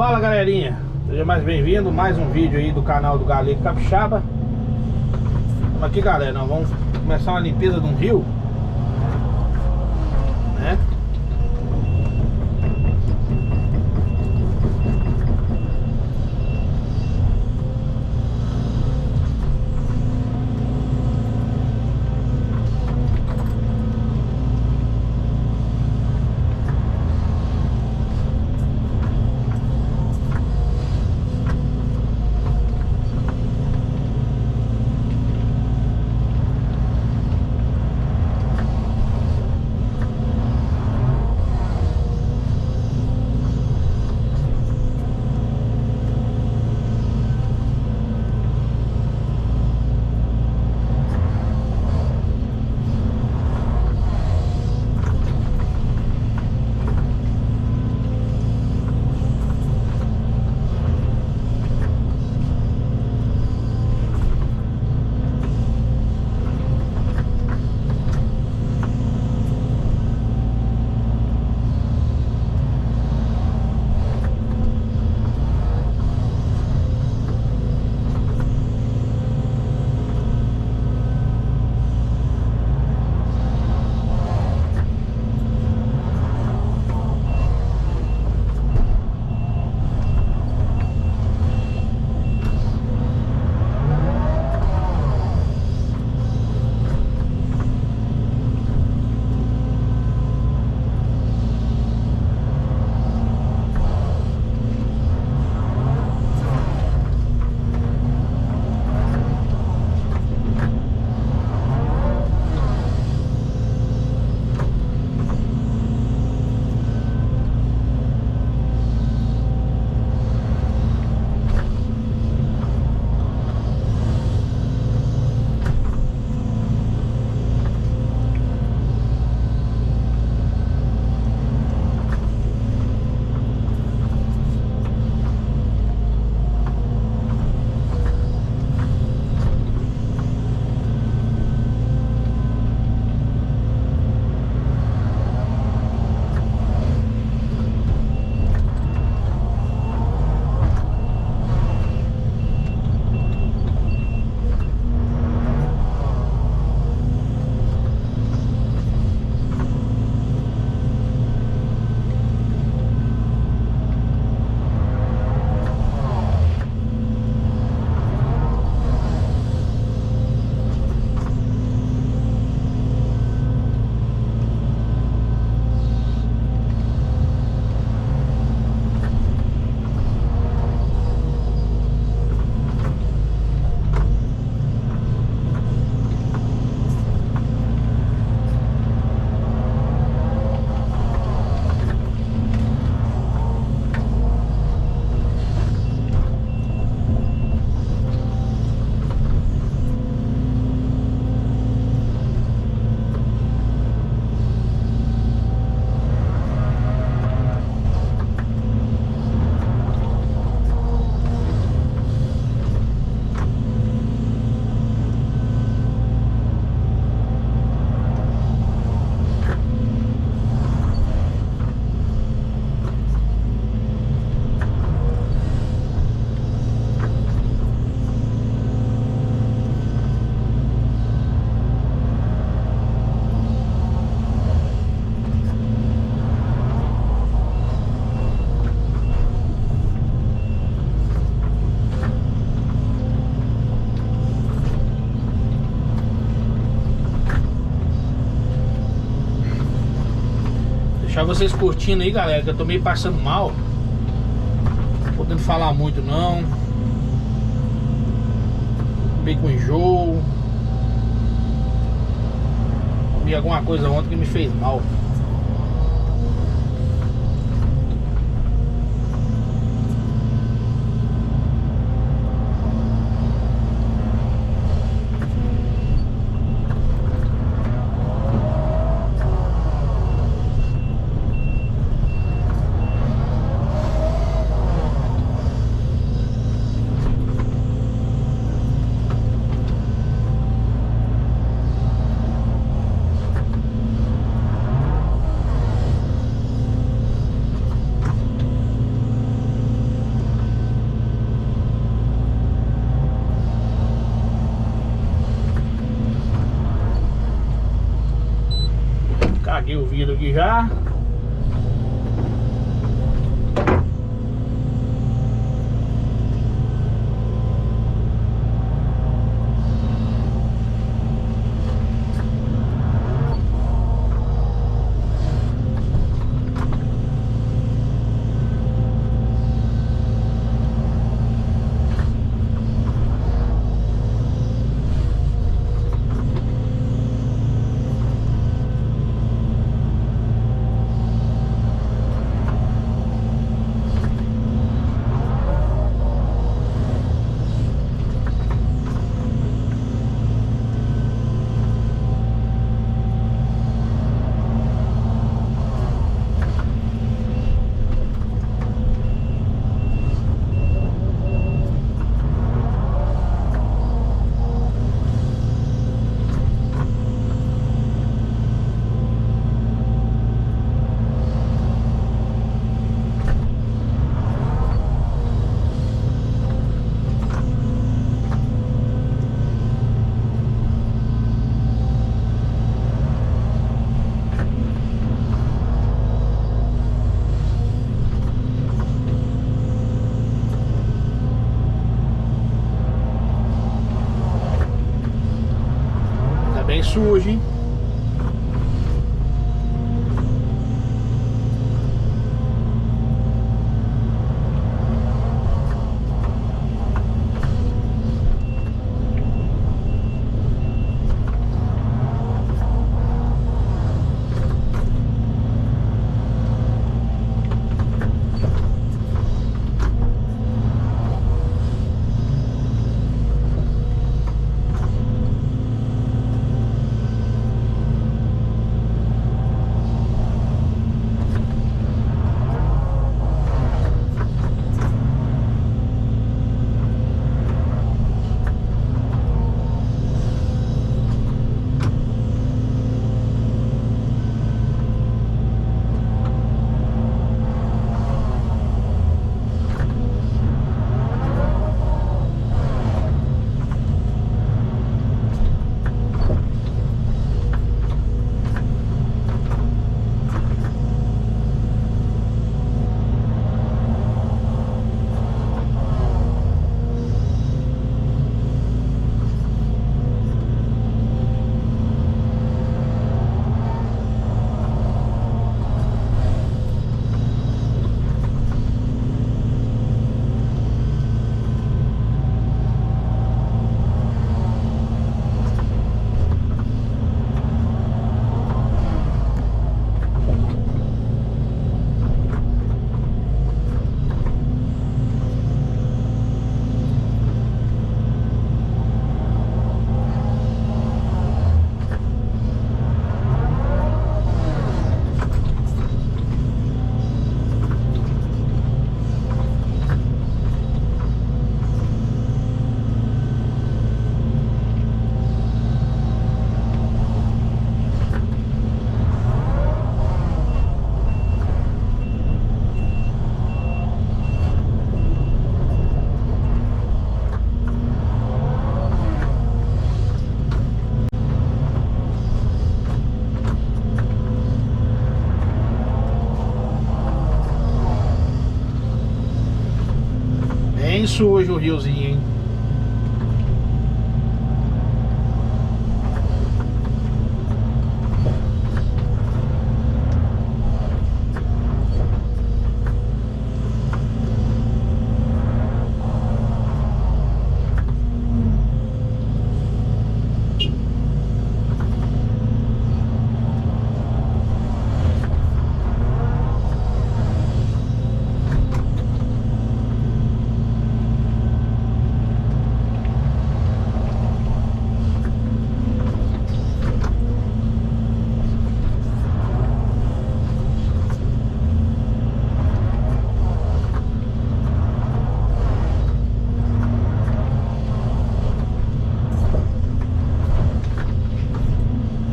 Fala galerinha, seja mais bem-vindo, mais um vídeo aí do canal do Galego Capixaba. Vamos aqui galera, nós vamos começar uma limpeza de um rio, né? Deixar vocês curtindo aí galera, que eu tô meio passando mal. Não podendo falar muito não. Meio com enjoo. Comi alguma coisa ontem que me fez mal. aqui já. Bem sujo, hein? Bem sujo o riozinho, hein?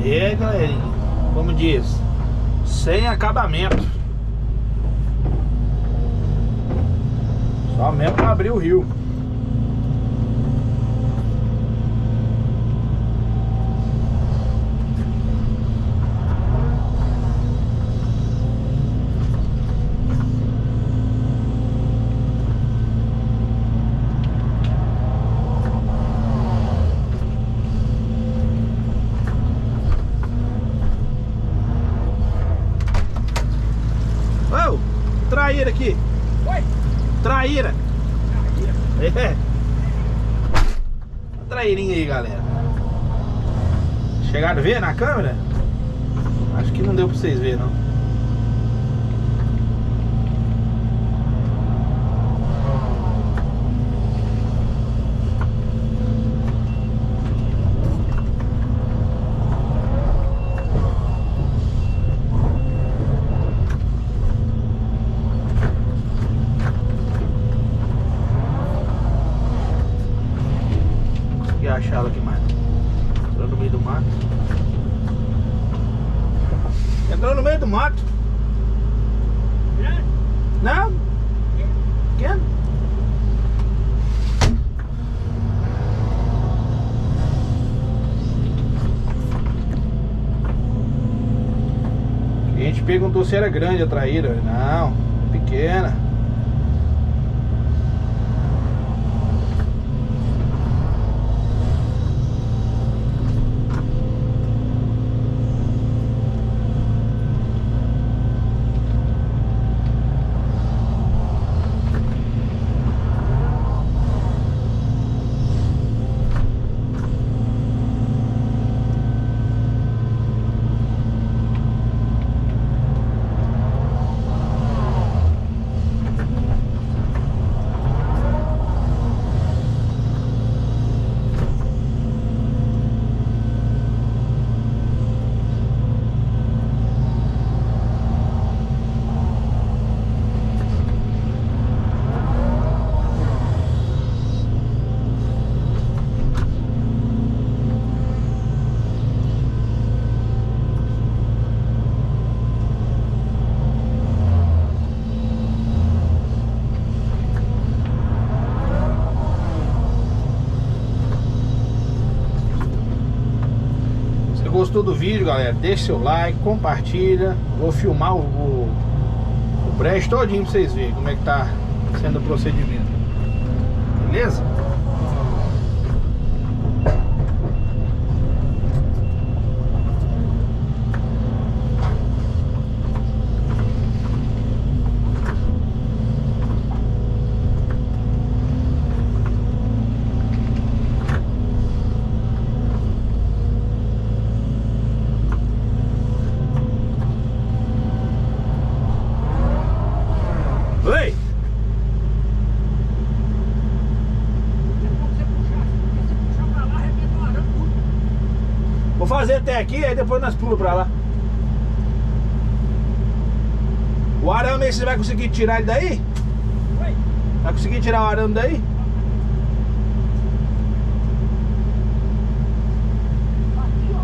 É, galerinha, como diz, sem acabamento. Só mesmo pra abrir o rio. traíra aqui. Oi? Traíra. Traíra. É. Uma trairinha aí, galera. Chegaram a ver na câmera? Acho que não deu pra vocês verem, não. Achar ela aqui mais. Entrou no meio do mato. Entrou no meio do mato. Grande? Não? Pequeno? A gente perguntou se era grande a traíra. Não, pequena. Gostou do vídeo, galera? Deixa seu like, compartilha. Vou filmar o brejo todinho pra vocês verem como é que tá sendo o procedimento. Beleza? Oi! Você puxar pra lá, arrebenta o arame tudo. Vou fazer até aqui, aí depois nós pulamos pra lá. O arame aí, você vai conseguir tirar ele daí? Oi? Vai conseguir tirar o arame daí? Aqui, ó.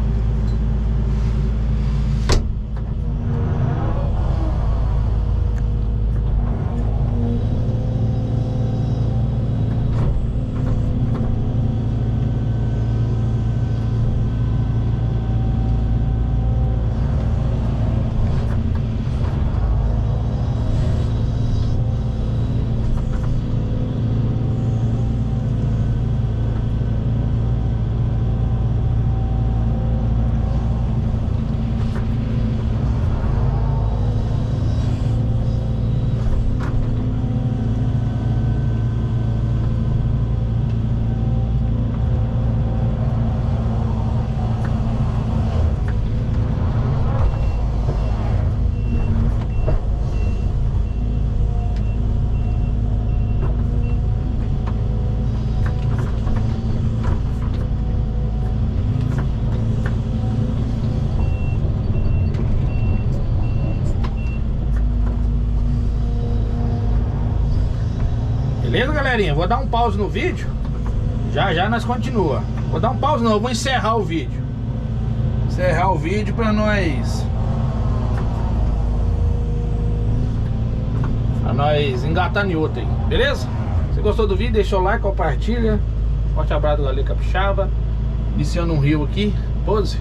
Beleza, galerinha? Vou dar um pause no vídeo. Já já nós continua. Vou dar um pause não, eu vou encerrar o vídeo. Encerrar o vídeo pra nós engatar em outro aí, beleza? Se gostou do vídeo, deixa o like, compartilha. Forte abraço do Galego Capixaba. Iniciando um rio aqui, pose.